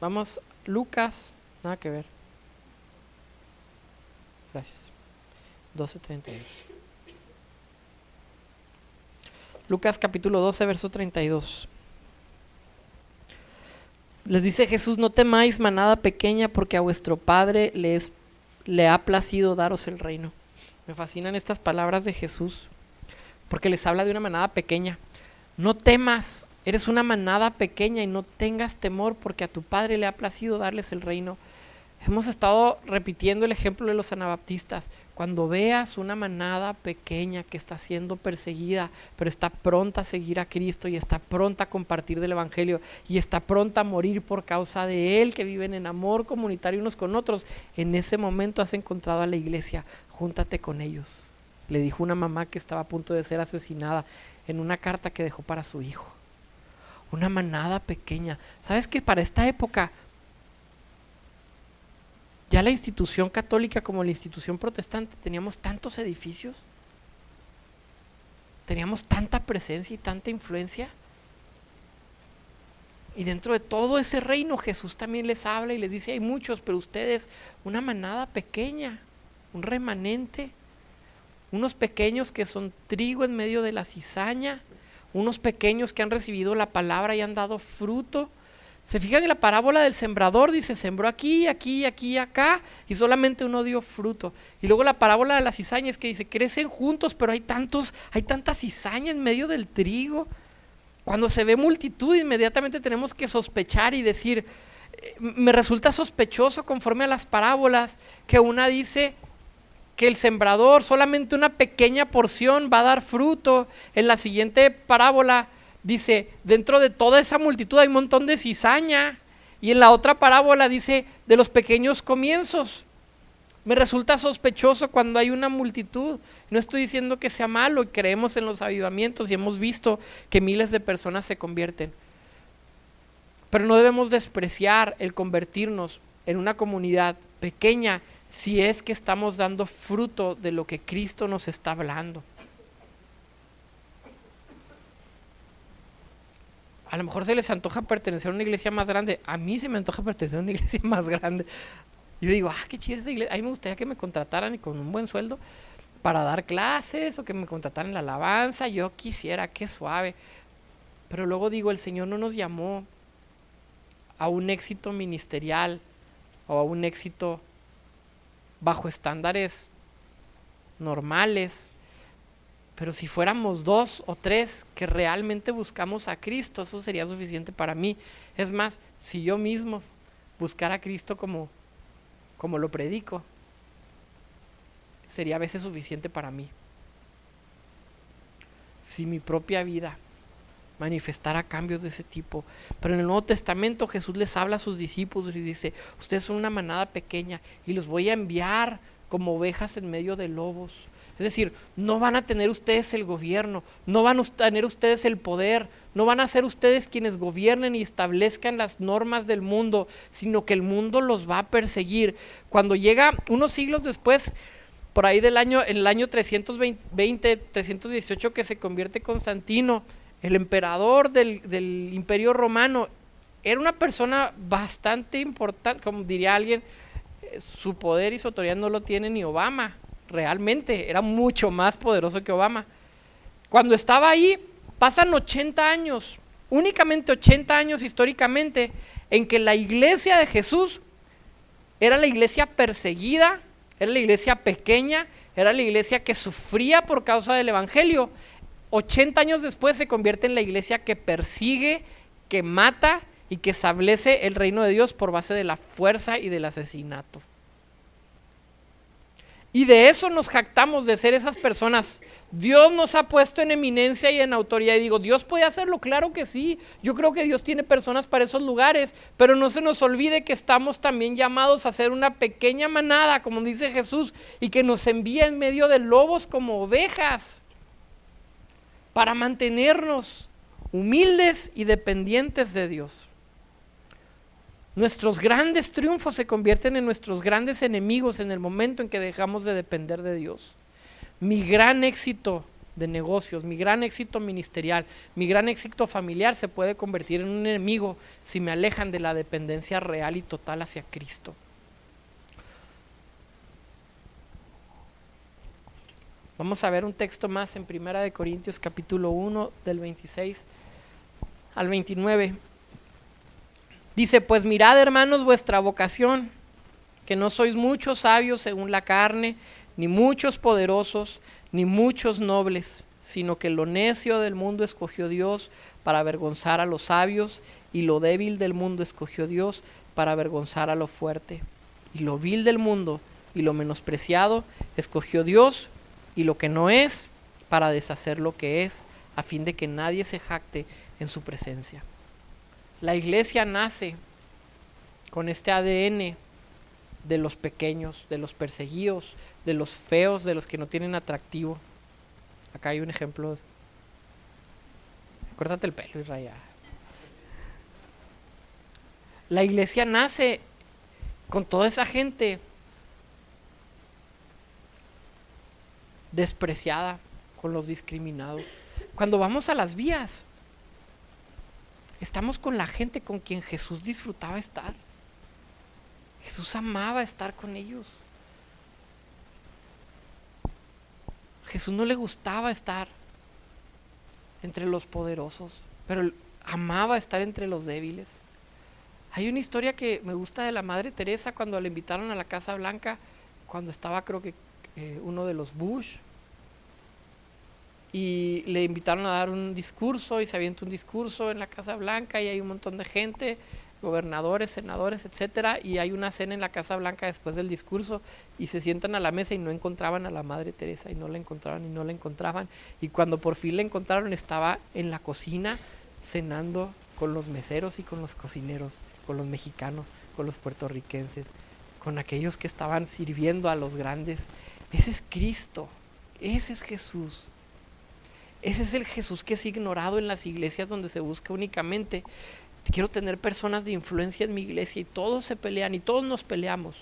vamos, Lucas, nada que ver. Gracias. 12:32. Lucas capítulo 12, verso 32. Les dice Jesús: no temáis, manada pequeña, porque a vuestro Padre le ha placido daros el reino. Me fascinan estas palabras de Jesús, porque les habla de una manada pequeña. No temas, eres una manada pequeña y no tengas temor, porque a tu Padre le ha placido darles el reino. Hemos estado repitiendo el ejemplo de los anabaptistas. Cuando veas una manada pequeña que está siendo perseguida, pero está pronta a seguir a Cristo y está pronta a compartir del Evangelio y está pronta a morir por causa de Él, que viven en amor comunitario unos con otros, en ese momento has encontrado a la iglesia. Júntate con ellos. Le dijo una mamá que estaba a punto de ser asesinada en una carta que dejó para su hijo. Una manada pequeña. ¿Sabes que para esta época ya la institución católica como la institución protestante teníamos tantos edificios? Teníamos tanta presencia y tanta influencia. Y dentro de todo ese reino Jesús también les habla y les dice: hay muchos, pero ustedes, una manada pequeña, un remanente, unos pequeños que son trigo en medio de la cizaña, unos pequeños que han recibido la palabra y han dado fruto. Se fijan en la parábola del sembrador, dice: sembró aquí, aquí, aquí, acá, y solamente uno dio fruto. Y luego la parábola de la cizaña es que dice: crecen juntos, pero hay tanta cizaña en medio del trigo. Cuando se ve multitud, inmediatamente tenemos que sospechar y decir: me resulta sospechoso, conforme a las parábolas, que una dice que el sembrador, solamente una pequeña porción va a dar fruto. En la siguiente parábola dice: dentro de toda esa multitud hay un montón de cizaña. Y en la otra parábola dice: de los pequeños comienzos. Me resulta sospechoso cuando hay una multitud. No estoy diciendo que sea malo, y creemos en los avivamientos y hemos visto que miles de personas se convierten. Pero no debemos despreciar el convertirnos en una comunidad pequeña si es que estamos dando fruto de lo que Cristo nos está hablando. A lo mejor se les antoja pertenecer a una iglesia más grande. A mí se me antoja pertenecer a una iglesia más grande. Y yo digo: qué chida esa iglesia. A mí me gustaría que me contrataran y con un buen sueldo para dar clases, o que me contrataran en la alabanza. Yo quisiera, qué suave. Pero luego digo: el Señor no nos llamó a un éxito ministerial o a un éxito bajo estándares normales. Pero si fuéramos 2 o 3 que realmente buscamos a Cristo, eso sería suficiente para mí. Es más, si yo mismo buscara a Cristo como lo predico, sería a veces suficiente para mí. Si mi propia vida manifestara cambios de ese tipo. Pero en el Nuevo Testamento Jesús les habla a sus discípulos y dice: ustedes son una manada pequeña y los voy a enviar como ovejas en medio de lobos. Es decir, no van a tener ustedes el gobierno, no van a tener ustedes el poder, no van a ser ustedes quienes gobiernen y establezcan las normas del mundo, sino que el mundo los va a perseguir. Cuando llega unos siglos después, por ahí en el año 320, 318, que se convierte Constantino, el emperador del Imperio Romano, era una persona bastante importante, como diría alguien, su poder y su autoridad no lo tiene ni Obama. Realmente era mucho más poderoso que Obama. Cuando estaba ahí, pasan 80 años, únicamente 80 años históricamente, en que la iglesia de Jesús era la iglesia perseguida, era la iglesia pequeña, era la iglesia que sufría por causa del evangelio. 80 años después se convierte en la iglesia que persigue, que mata y que establece el reino de Dios por base de la fuerza y del asesinato. Y de eso nos jactamos, de ser esas personas. Dios nos ha puesto en eminencia y en autoridad. Y digo, ¿Dios puede hacerlo? Claro que sí. Yo creo que Dios tiene personas para esos lugares. Pero no se nos olvide que estamos también llamados a ser una pequeña manada, como dice Jesús, y que nos envía en medio de lobos como ovejas, para mantenernos humildes y dependientes de Dios. Nuestros grandes triunfos se convierten en nuestros grandes enemigos en el momento en que dejamos de depender de Dios. Mi gran éxito de negocios, mi gran éxito ministerial, mi gran éxito familiar se puede convertir en un enemigo si me alejan de la dependencia real y total hacia Cristo. Vamos a ver un texto más en 1 Corintios capítulo 1 del 26 al 29. Dice, pues mirad, hermanos, vuestra vocación, que no sois muchos sabios según la carne, ni muchos poderosos, ni muchos nobles, sino que lo necio del mundo escogió Dios para avergonzar a los sabios, y lo débil del mundo escogió Dios para avergonzar a lo fuerte. Y lo vil del mundo y lo menospreciado escogió Dios, y lo que no es, para deshacer lo que es, a fin de que nadie se jacte en su presencia. La iglesia nace con este ADN de los pequeños, de los perseguidos, de los feos, de los que no tienen atractivo. Acá hay un ejemplo. Córtate el pelo, Israel. La iglesia nace con toda esa gente despreciada, con los discriminados. Cuando vamos a las vías, estamos con la gente con quien Jesús disfrutaba estar. Jesús amaba estar con ellos. Jesús no le gustaba estar entre los poderosos, pero amaba estar entre los débiles. Hay una historia que me gusta de la Madre Teresa cuando la invitaron a la Casa Blanca, cuando estaba creo que uno de los Bush, y le invitaron a dar un discurso y se avienta un discurso en la Casa Blanca y hay un montón de gente, gobernadores, senadores, etcétera, y hay una cena en la Casa Blanca después del discurso y se sientan a la mesa y no encontraban a la Madre Teresa y no la encontraban y cuando por fin la encontraron estaba en la cocina cenando con los meseros y con los cocineros, con los mexicanos, con los puertorriquenses, con aquellos que estaban sirviendo a los grandes. Ese es Cristo, ese es Jesús. Ese es el Jesús que es ignorado en las iglesias donde se busca únicamente. Quiero tener personas de influencia en mi iglesia y todos se pelean y todos nos peleamos.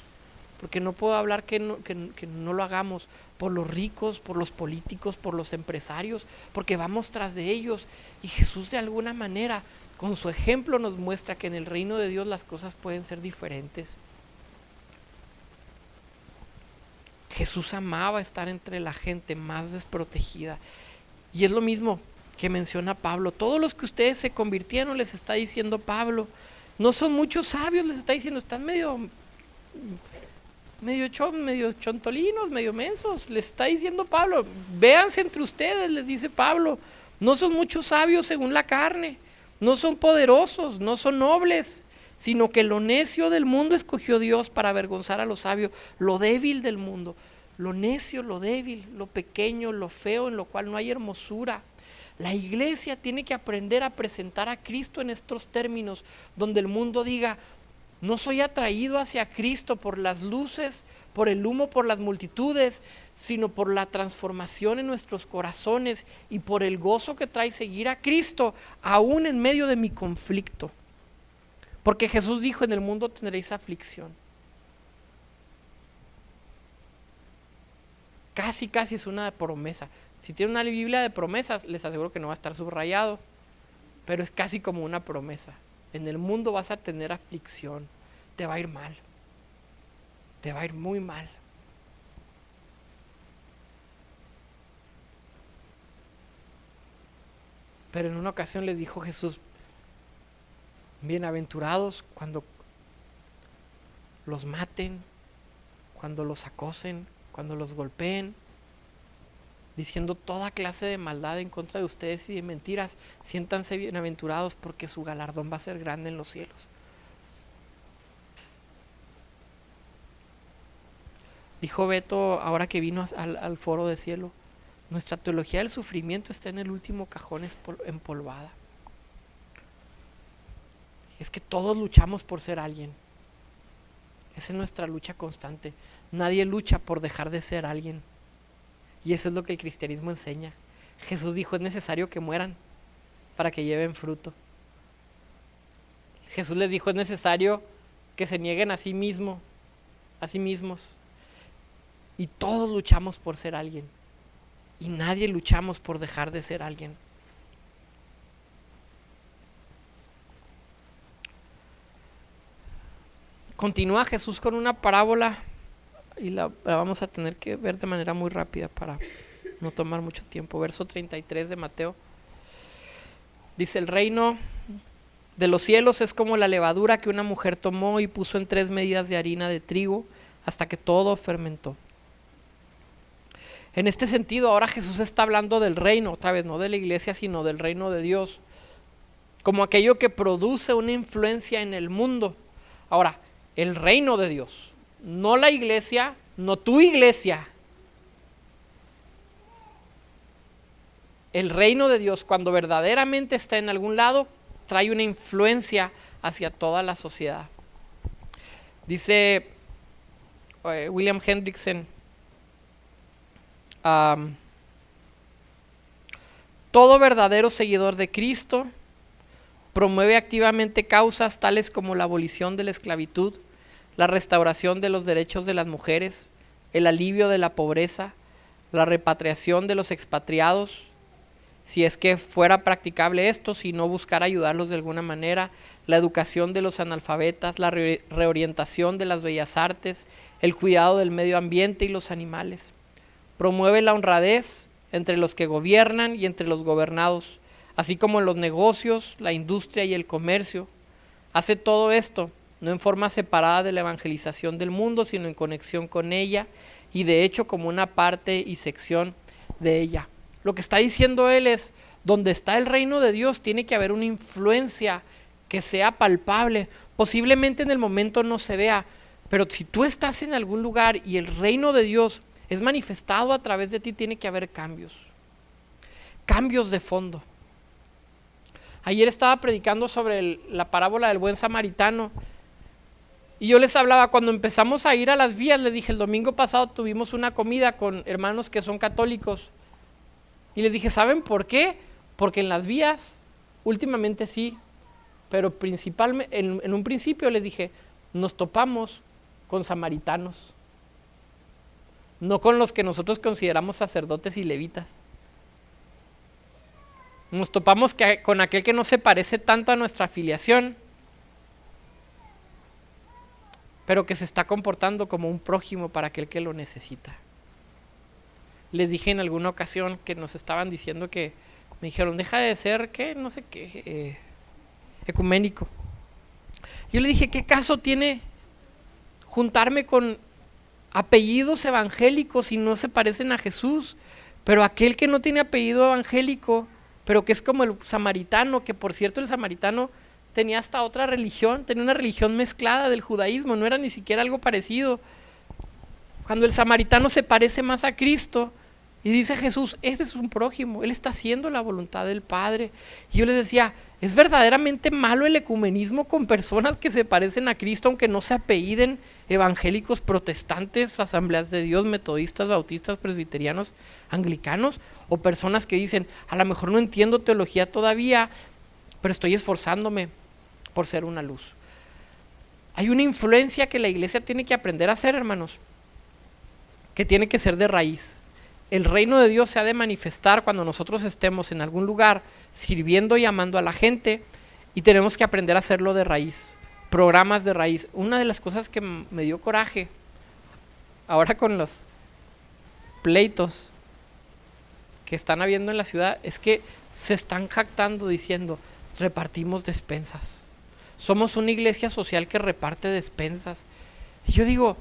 Porque no puedo hablar que no lo hagamos por los ricos, por los políticos, por los empresarios, porque vamos tras de ellos. Y Jesús de alguna manera, con su ejemplo, nos muestra que en el reino de Dios las cosas pueden ser diferentes. Jesús amaba estar entre la gente más desprotegida. Y es lo mismo que menciona Pablo. Todos los que ustedes se convirtieron, les está diciendo Pablo, no son muchos sabios, les está diciendo, están medio chontolinos, medio mensos, les está diciendo Pablo, véanse entre ustedes, les dice Pablo, no son muchos sabios según la carne, no son poderosos, no son nobles, sino que lo necio del mundo escogió Dios para avergonzar a los sabios, lo débil del mundo. Lo necio, lo débil, lo pequeño, lo feo, en lo cual no hay hermosura. La iglesia tiene que aprender a presentar a Cristo en estos términos, donde el mundo diga, no soy atraído hacia Cristo por las luces, por el humo, por las multitudes, sino por la transformación en nuestros corazones y por el gozo que trae seguir a Cristo, aún en medio de mi conflicto. Porque Jesús dijo, en el mundo tendréis aflicción. Casi es una promesa. Si tiene una Biblia de promesas, les aseguro que no va a estar subrayado, pero es casi como una promesa. En el mundo vas a tener aflicción, te va a ir mal, te va a ir muy mal. Pero en una ocasión les dijo Jesús, bienaventurados cuando los maten, cuando los acosen, cuando los golpeen, diciendo toda clase de maldad en contra de ustedes y de mentiras, siéntanse bienaventurados porque su galardón va a ser grande en los cielos. Dijo Beto ahora que vino al foro de cielo, nuestra teología del sufrimiento está en el último cajón empolvada. Es que todos luchamos por ser alguien. Esa es nuestra lucha constante. Nadie lucha por dejar de ser alguien. Y eso es lo que el cristianismo enseña. Jesús dijo, es necesario que mueran para que lleven fruto. Jesús les dijo, es necesario que se nieguen a sí mismos. Y todos luchamos por ser alguien. Y nadie luchamos por dejar de ser alguien. Continúa Jesús con una parábola y la vamos a tener que ver de manera muy rápida para no tomar mucho tiempo. Verso 33 de Mateo. Dice, el reino de los cielos es como la levadura que una mujer tomó y puso en 3 medidas de harina de trigo hasta que todo fermentó. En este sentido, ahora Jesús está hablando del reino, otra vez no de la iglesia, sino del reino de Dios, como aquello que produce una influencia en el mundo. Ahora, el reino de Dios, no la iglesia, no tu iglesia. El reino de Dios, cuando verdaderamente está en algún lado, trae una influencia hacia toda la sociedad. Dice William Hendrickson, todo verdadero seguidor de Cristo promueve activamente causas tales como la abolición de la esclavitud, la restauración de los derechos de las mujeres, el alivio de la pobreza, la repatriación de los expatriados, si es que fuera practicable esto, si no buscar ayudarlos de alguna manera, la educación de los analfabetas, la reorientación de las bellas artes, el cuidado del medio ambiente y los animales. Promueve la honradez entre los que gobiernan y entre los gobernados, así como en los negocios, la industria y el comercio. Hace todo esto no en forma separada de la evangelización del mundo, sino en conexión con ella y de hecho como una parte y sección de ella. Lo que está diciendo él es, donde está el reino de Dios tiene que haber una influencia que sea palpable. Posiblemente en el momento no se vea, pero si tú estás en algún lugar y el reino de Dios es manifestado a través de ti, tiene que haber cambios de fondo. Ayer estaba predicando sobre la parábola del buen samaritano y yo les hablaba, cuando empezamos a ir a las vías, les dije, el domingo pasado tuvimos una comida con hermanos que son católicos y les dije, ¿saben por qué? Porque en las vías, últimamente sí, pero principalmente, en un principio les dije, nos topamos con samaritanos, no con los que nosotros consideramos sacerdotes y levitas. Nos topamos con aquel que no se parece tanto a nuestra afiliación, pero que se está comportando como un prójimo para aquel que lo necesita. Les dije en alguna ocasión que nos estaban diciendo que, me dijeron, deja de ser, ¿qué? No sé qué, ecuménico. Yo le dije, ¿qué caso tiene juntarme con apellidos evangélicos y no se parecen a Jesús? Pero aquel que no tiene apellido evangélico, pero que es como el samaritano, que por cierto el samaritano tenía hasta otra religión, tenía una religión mezclada del judaísmo, no era ni siquiera algo parecido. Cuando el samaritano se parece más a Cristo y dice Jesús, este es un prójimo, él está haciendo la voluntad del Padre. Y yo les decía, es verdaderamente malo el ecumenismo con personas que se parecen a Cristo, aunque no se apelliden evangélicos, protestantes, asambleas de Dios, metodistas, bautistas, presbiterianos, anglicanos, o personas que dicen, a lo mejor no entiendo teología todavía, pero estoy esforzándome por ser una luz. Hay una influencia que la iglesia tiene que aprender a hacer, hermanos, que tiene que ser de raíz. El reino de Dios se ha de manifestar cuando nosotros estemos en algún lugar sirviendo y amando a la gente, y tenemos que aprender a hacerlo de raíz, programas de raíz. Una de las cosas que me dio coraje ahora con los pleitos que están habiendo en la ciudad es que se están jactando diciendo, repartimos despensas, somos una iglesia social que reparte despensas. Y yo digo,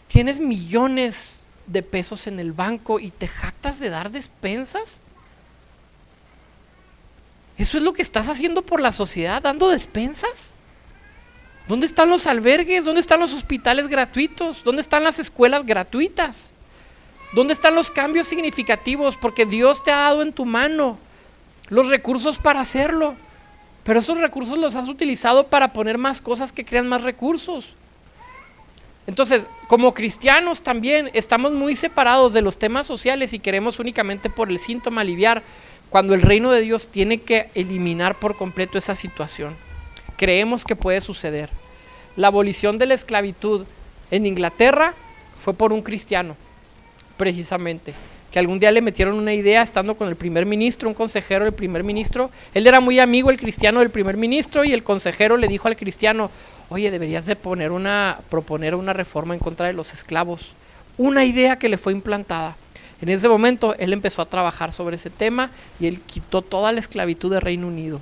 tienes millones de pesos en el banco y te jactas de dar despensas. ¿Eso es lo que estás haciendo por la sociedad, dando despensas? ¿Dónde están los albergues? ¿Dónde están los hospitales gratuitos? ¿Dónde están las escuelas gratuitas? ¿Dónde están los cambios significativos? Porque Dios te ha dado en tu mano los recursos para hacerlo, pero esos recursos los has utilizado para poner más cosas que crean más recursos. Entonces, como cristianos también estamos muy separados de los temas sociales y queremos únicamente por el síntoma aliviar, cuando el reino de Dios tiene que eliminar por completo esa situación. Creemos que puede suceder. La abolición de la esclavitud en Inglaterra fue por un cristiano, precisamente, que algún día le metieron una idea estando con el primer ministro, un consejero del primer ministro. Él era muy amigo, el cristiano, del primer ministro, y el consejero le dijo al cristiano: oye, deberías de proponer una reforma en contra de los esclavos. Una idea que le fue implantada. En ese momento él empezó a trabajar sobre ese tema y él quitó toda la esclavitud del Reino Unido.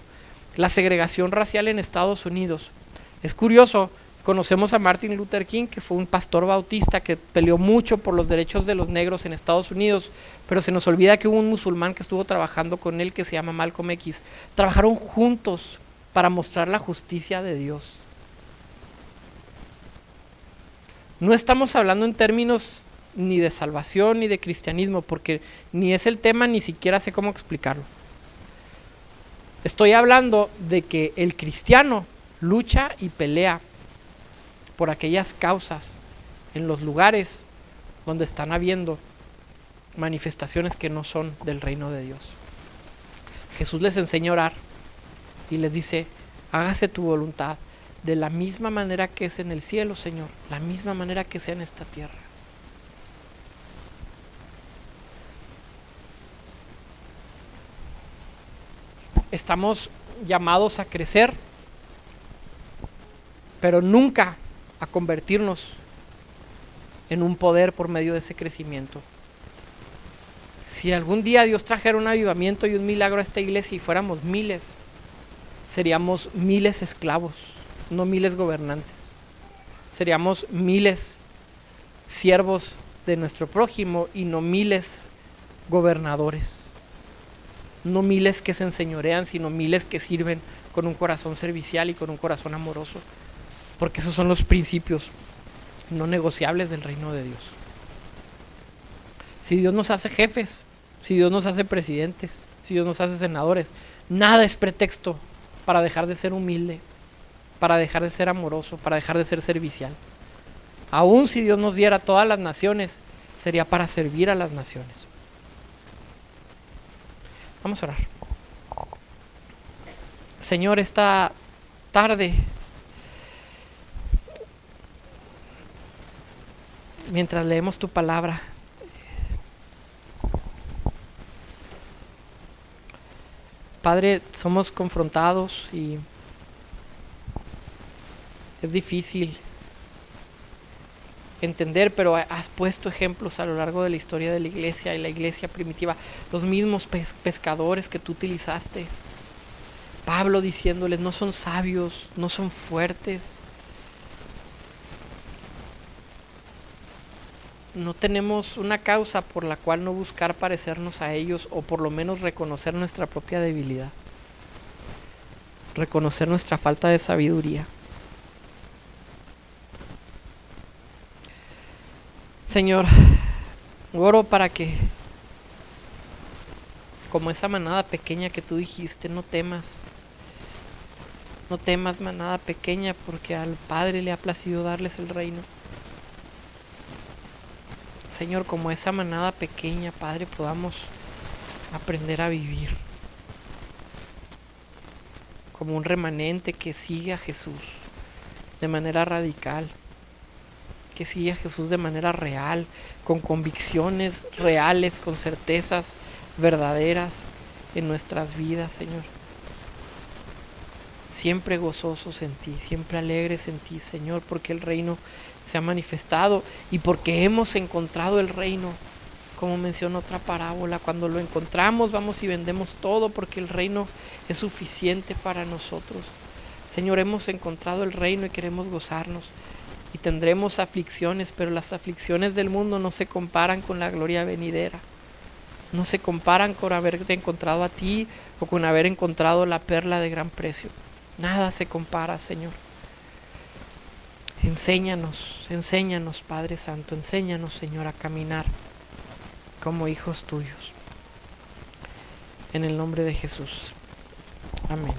La segregación racial en Estados Unidos. Es curioso, conocemos a Martin Luther King, que fue un pastor bautista que peleó mucho por los derechos de los negros en Estados Unidos, pero se nos olvida que hubo un musulmán que estuvo trabajando con él que se llama Malcolm X. Trabajaron juntos para mostrar la justicia de Dios. No estamos hablando en términos ni de salvación ni de cristianismo, porque ni es el tema, ni siquiera sé cómo explicarlo. Estoy hablando de que el cristiano lucha y pelea por aquellas causas en los lugares donde están habiendo manifestaciones que no son del reino de Dios. Jesús les enseña a orar y les dice: hágase tu voluntad de la misma manera que es en el cielo, Señor, la misma manera que sea en esta tierra. Estamos llamados a crecer, pero nunca a convertirnos en un poder por medio de ese crecimiento. Si algún día Dios trajera un avivamiento y un milagro a esta iglesia y fuéramos miles, seríamos miles esclavos, no miles gobernantes. Seríamos miles siervos de nuestro prójimo y no miles gobernadores. No miles que se enseñorean, sino miles que sirven con un corazón servicial y con un corazón amoroso. Porque esos son los principios no negociables del reino de Dios. Si Dios nos hace jefes, si Dios nos hace presidentes, si Dios nos hace senadores, nada es pretexto para dejar de ser humilde, para dejar de ser amoroso, para dejar de ser servicial. Aún si Dios nos diera todas las naciones, sería para servir a las naciones. Vamos a orar. Señor, esta tarde, mientras leemos tu palabra, Padre, somos confrontados y es difícil entender, pero has puesto ejemplos a lo largo de la historia de la iglesia y la iglesia primitiva, los mismos pescadores que tú utilizaste. Pablo diciéndoles: no son sabios, no son fuertes, no tenemos una causa por la cual no buscar parecernos a ellos, o por lo menos reconocer nuestra propia debilidad, reconocer nuestra falta de sabiduría. Señor, oro para que, como esa manada pequeña que tú dijiste, no temas. No temas, manada pequeña, porque al Padre le ha placido darles el reino. Señor, como esa manada pequeña, Padre, podamos aprender a vivir como un remanente que sigue a Jesús de manera radical, que sigue a Jesús de manera real, con convicciones reales, con certezas verdaderas en nuestras vidas, Señor. Siempre gozosos en ti, siempre alegres en ti, Señor, porque el reino se ha manifestado y porque hemos encontrado el reino. Como menciona otra parábola, cuando lo encontramos vamos y vendemos todo porque el reino es suficiente para nosotros. Señor, hemos encontrado el reino y queremos gozarnos. Y tendremos aflicciones, pero las aflicciones del mundo no se comparan con la gloria venidera. No se comparan con haberte encontrado a ti o con haber encontrado la perla de gran precio. Nada se compara, Señor. Enséñanos, Padre Santo, enséñanos, Señor, a caminar como hijos tuyos. En el nombre de Jesús. Amén.